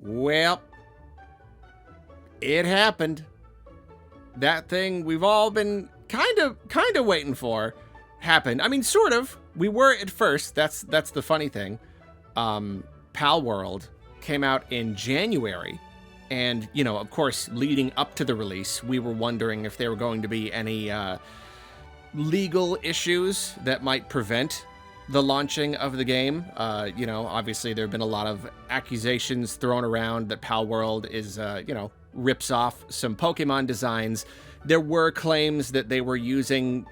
Well, it happened. That thing we've all been kind of waiting for happened. I mean, sort of. We were at first. That's the funny thing. Palworld came out in January, and of course, leading up to the release, we were wondering if there were going to be any legal issues that might prevent the launching of the game. Obviously there have been a lot of accusations thrown around that Palworld is, rips off some Pokemon designs. There were claims that they were using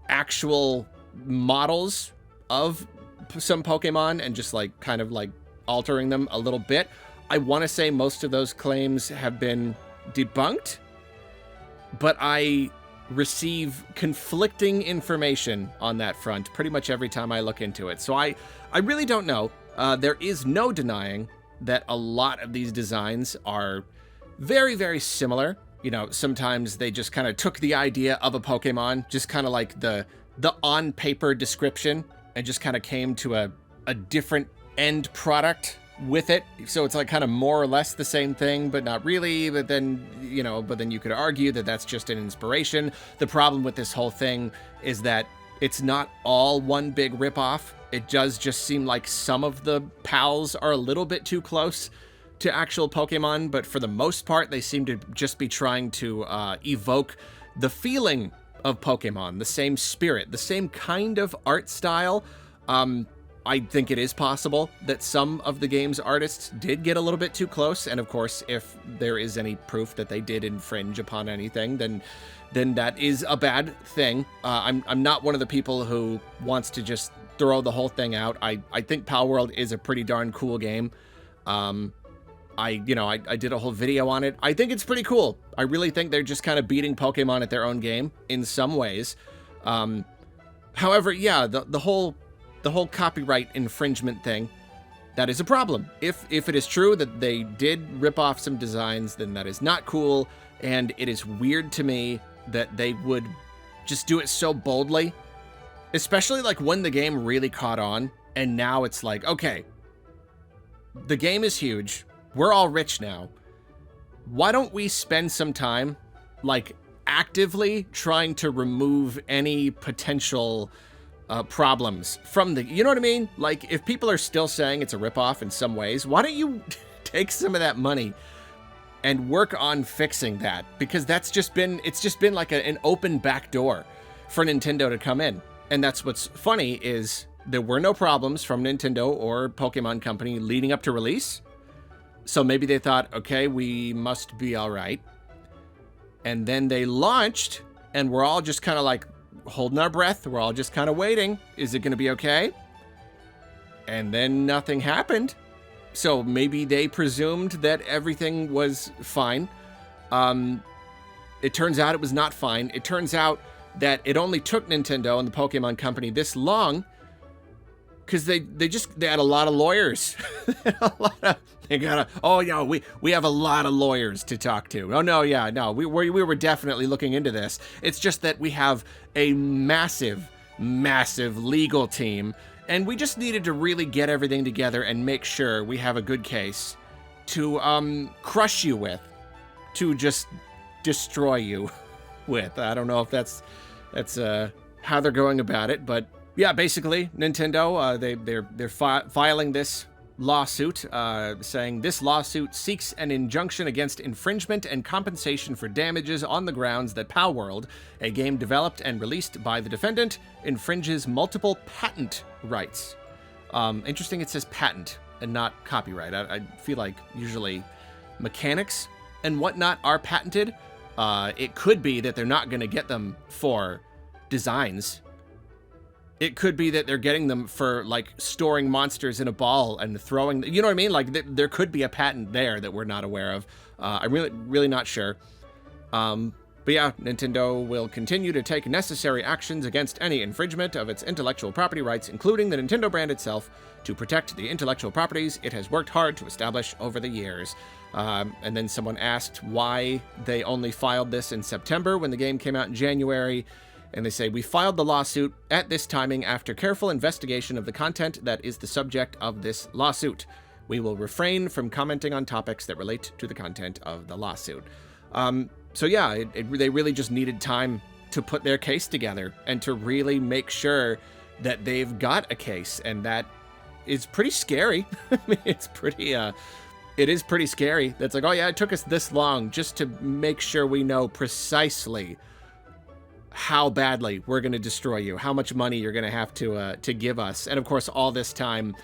actual models of some Pokemon and just kind of altering them a little bit. I want to say most of those claims have been debunked, but I receive conflicting information on that front pretty much every time I look into it. So I really don't know. There is no denying that a lot of these designs are very, very similar. Sometimes they just kind of took the idea of a Pokemon, just kind of like the on paper description, and just kind of came to a different end product with it. So it's kind of more or less the same thing, but not really. But then, you could argue that that's just an inspiration. The problem with this whole thing is that it's not all one big ripoff. It does just seem like some of the pals are a little bit too close to actual Pokemon, but for the most part, they seem to just be trying to evoke the feeling of Pokemon, the same spirit, the same kind of art style. I think it is possible that some of the game's artists did get a little bit too close, and of course, if there is any proof that they did infringe upon anything, then that is a bad thing. I'm not one of the people who wants to just throw the whole thing out. I think Palworld is a pretty darn cool game. I did a whole video on it. I think it's pretty cool. I really think they're just kind of beating Pokemon at their own game in some ways. However, yeah, the whole copyright infringement thing, that is a problem. If it is true that they did rip off some designs, then that is not cool, and it is weird to me that they would just do it so boldly, especially when the game really caught on, and now it's okay, the game is huge, we're all rich now, why don't we spend some time actively trying to remove any potential problems from the, you know what I mean? If people are still saying it's a ripoff in some ways, why don't you take some of that money and work on fixing that? Because it's just been an open back door for Nintendo to come in. And that's what's funny is there were no problems from Nintendo or Pokemon Company leading up to release. So maybe they thought, okay, we must be all right. And then they launched and we're all just kind of holding our breath. We're all just kind of waiting. Is it going to be okay? And then nothing happened. So maybe they presumed that everything was fine. It turns out it was not fine. It turns out that it only took Nintendo and the Pokemon Company this long because they had a lot of lawyers. We have a lot of lawyers to talk to. Oh no, yeah, no, we were definitely looking into this. It's just that we have a massive legal team, and we just needed to really get everything together and make sure we have a good case to crush you with, to just destroy you with. I don't know if that's how they're going about it, but yeah, basically Nintendo they're filing this lawsuit, saying this lawsuit seeks an injunction against infringement and compensation for damages on the grounds that Palworld, a game developed and released by the defendant, infringes multiple patent rights. Interesting, it says patent and not copyright. I feel like usually mechanics and whatnot are patented. It could be that they're not going to get them for designs. It could be that they're getting them for storing monsters in a ball and throwing, you know what I mean? There could be a patent there that we're not aware of. I'm really not sure. But yeah, Nintendo will continue to take necessary actions against any infringement of its intellectual property rights, including the Nintendo brand itself, to protect the intellectual properties it has worked hard to establish over the years. And then someone asked why they only filed this in September when the game came out in January. And they say, we filed the lawsuit at this timing after careful investigation of the content that is the subject of this lawsuit. We will refrain from commenting on topics that relate to the content of the lawsuit. So yeah, they really just needed time to put their case together and to really make sure that they've got a case, and that is pretty scary. I mean, it is pretty scary. That's like, oh yeah, it took us this long just to make sure we know precisely how badly we're going to destroy you, how much money you're going to have to give us. And of course, all this time,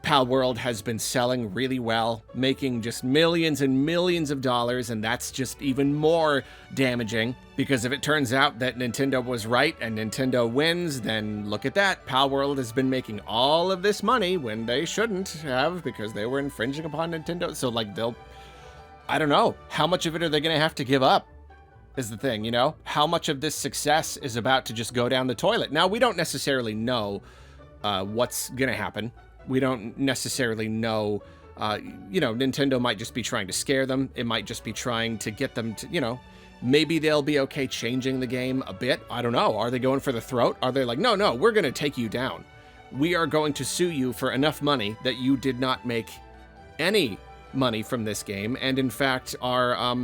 Palworld has been selling really well, making just millions and millions of dollars, and that's just even more damaging, because if it turns out that Nintendo was right and Nintendo wins, then look at that. Palworld has been making all of this money when they shouldn't have, because they were infringing upon Nintendo. So, like, I don't know, how much of it are they going to have to give up is the thing, you know? How much of this success is about to just go down the toilet? Now, we don't necessarily know what's going to happen. We don't necessarily know, Nintendo might just be trying to scare them. It might just be trying to get them to, maybe they'll be okay changing the game a bit. I don't know. Are they going for the throat? Are they like, no, we're going to take you down. We are going to sue you for enough money that you did not make any money from this game, and in fact are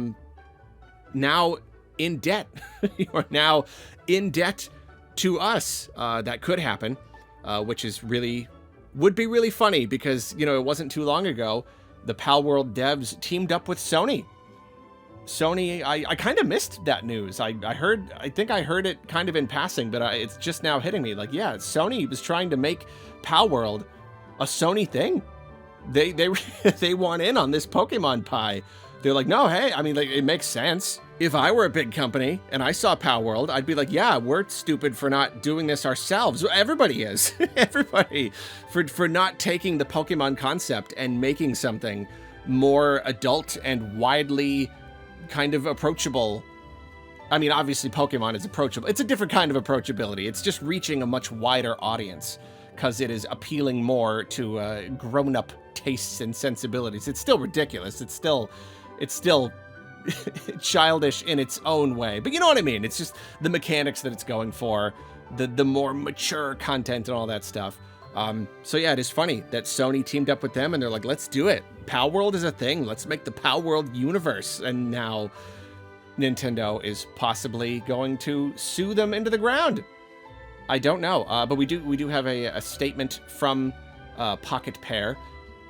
now in debt. You are now in debt to us. That could happen, which is would be really funny, because, it wasn't too long ago, the Palworld devs teamed up with Sony. I kind of missed that news. I think I heard it kind of in passing, but it's just now hitting me. Like, yeah, Sony was trying to make Palworld a Sony thing. They want in on this Pokemon pie. They're like, no, hey, I mean, like, it makes sense. If I were a big company and I saw Palworld, I'd be like, yeah, we're stupid for not doing this ourselves. Everybody is. Everybody. For not taking the Pokemon concept and making something more adult and widely kind of approachable. I mean, obviously Pokemon is approachable. It's a different kind of approachability. It's just reaching a much wider audience because it is appealing more to grown-up tastes and sensibilities. It's still ridiculous. It's still childish in its own way, but you know what I mean. It's just the mechanics that it's going for, the more mature content and all that stuff. So yeah, it is funny that Sony teamed up with them and they're like, let's do it. Palworld is a thing. Let's make the Palworld universe. And now Nintendo is possibly going to sue them into the ground. I don't know, but we do have a statement from Pocket Pair.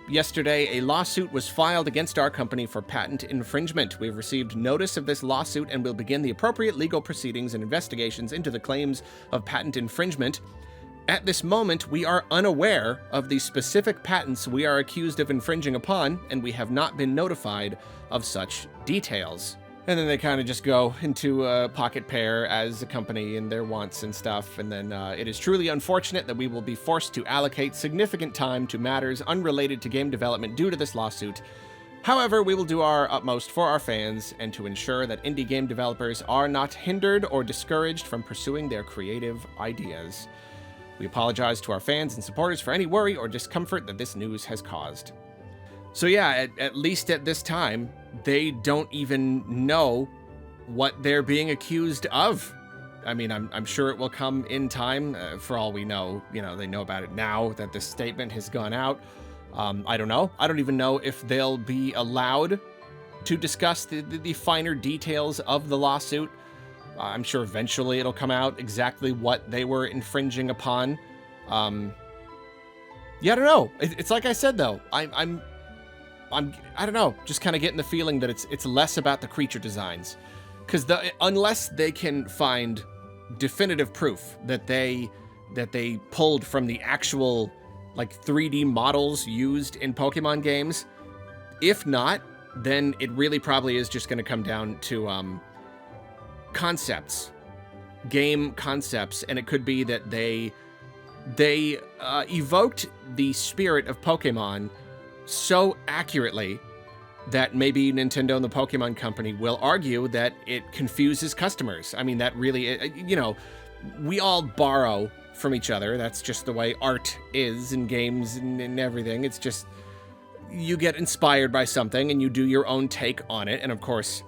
Yesterday, a lawsuit was filed against our company for patent infringement. We've received notice of this lawsuit and will begin the appropriate legal proceedings and investigations into the claims of patent infringement. At this moment, we are unaware of the specific patents we are accused of infringing upon, and we have not been notified of such details. And then they kind of just go into Pocket Pair as a company and their wants and stuff. And then it is truly unfortunate that we will be forced to allocate significant time to matters unrelated to game development due to this lawsuit. However, we will do our utmost for our fans and to ensure that indie game developers are not hindered or discouraged from pursuing their creative ideas. We apologize to our fans and supporters for any worry or discomfort that this news has caused. So yeah, at least at this time, they don't even know what they're being accused of. I mean, I'm sure it will come in time. For all we know, they know about it now that this statement has gone out. I don't know. I don't even know if they'll be allowed to discuss the finer details of the lawsuit. I'm sure eventually it'll come out exactly what they were infringing upon. Yeah, I don't know. It's like I said, though. I don't know, just kind of getting the feeling that it's less about the creature designs, because unless they can find definitive proof that they pulled from the actual like 3D models used in Pokemon games, if not, then it really probably is just going to come down to concepts, game concepts, and it could be that they evoked the spirit of Pokemon so accurately that maybe Nintendo and the Pokemon Company will argue that it confuses customers. I mean, that really, we all borrow from each other. That's just the way art is in games and everything. It's just, you get inspired by something and you do your own take on it. And of course,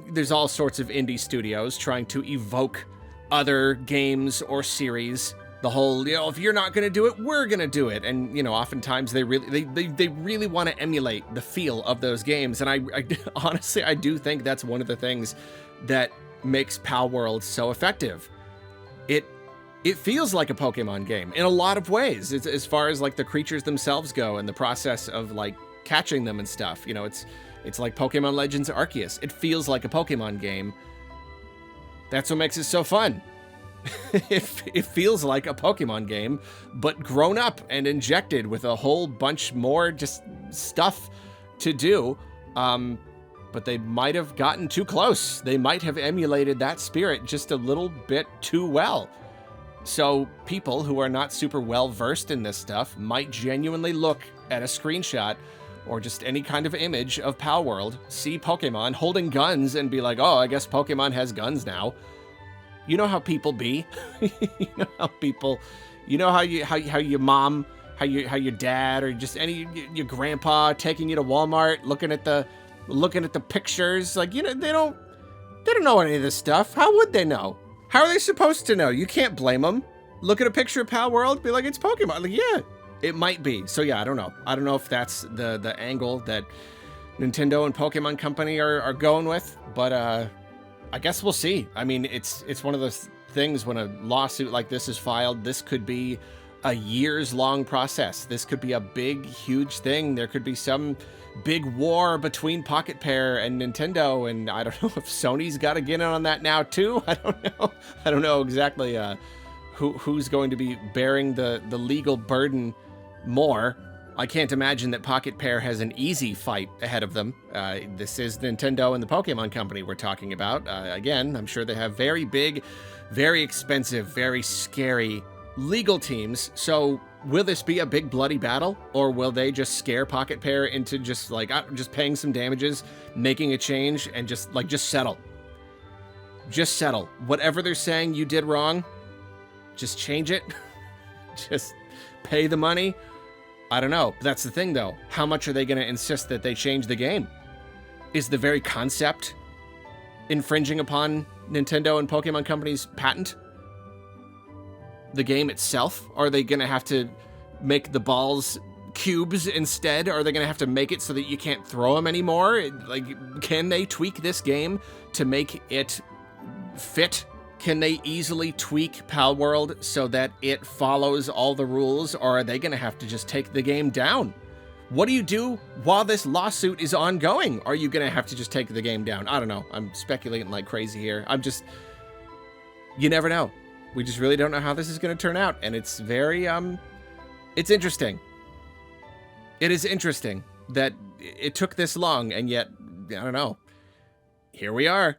there's all sorts of indie studios trying to evoke other games or series The whole, if you're not going to do it, we're going to do it. And, oftentimes they really want to emulate the feel of those games. And I honestly, I do think that's one of the things that makes Palworld so effective. It feels like a Pokemon game in a lot of ways. It's, as far as like the creatures themselves go and the process of like catching them and stuff. It's like Pokemon Legends Arceus. It feels like a Pokemon game. That's what makes it so fun. It feels like a Pokemon game, but grown up and injected with a whole bunch more just stuff to do. But they might have gotten too close. They might have emulated that spirit just a little bit too well. So people who are not super well versed in this stuff might genuinely look at a screenshot or just any kind of image of Palworld, see Pokemon holding guns and be like, oh, I guess Pokemon has guns now. You know how people be. You know how people, how your mom, how your dad, or just your grandpa taking you to Walmart, looking at the pictures, like, they don't know any of this stuff. How would they know? How are they supposed to know? You can't blame them. Look at a picture of Palworld, be like, it's Pokemon. Like, yeah, it might be. So yeah, I don't know. I don't know if that's the angle that Nintendo and Pokemon Company are going with, but I guess we'll see. I mean, it's one of those things when a lawsuit like this is filed, this could be a years-long process. This could be a big, huge thing. There could be some big war between Pocket Pair and Nintendo, and I don't know if Sony's got to get in on that now too. I don't know. I don't know exactly who's going to be bearing the legal burden more. I can't imagine that Pocket Pair has an easy fight ahead of them. This is Nintendo and the Pokemon Company we're talking about. Again, I'm sure they have very big, very expensive, very scary legal teams. So will this be a big bloody battle, or will they just scare Pocket Pair into just paying some damages, making a change, and just settle? Just settle. Whatever they're saying you did wrong, just change it. Just pay the money. I don't know. That's the thing, though. How much are they going to insist that they change the game? Is the very concept infringing upon Nintendo and Pokemon Company's patent? The game itself? Are they going to have to make the balls cubes instead? Are they going to have to make it so that you can't throw them anymore? Like, can they tweak this game to make it fit? Can they easily tweak Palworld so that it follows all the rules, or are they going to have to just take the game down? What do you do while this lawsuit is ongoing? Are you going to have to just take the game down? I don't know. I'm speculating like crazy here. You never know. We just really don't know how this is going to turn out, and it's very, it's interesting. It is interesting that it took this long, and yet, I don't know. Here we are.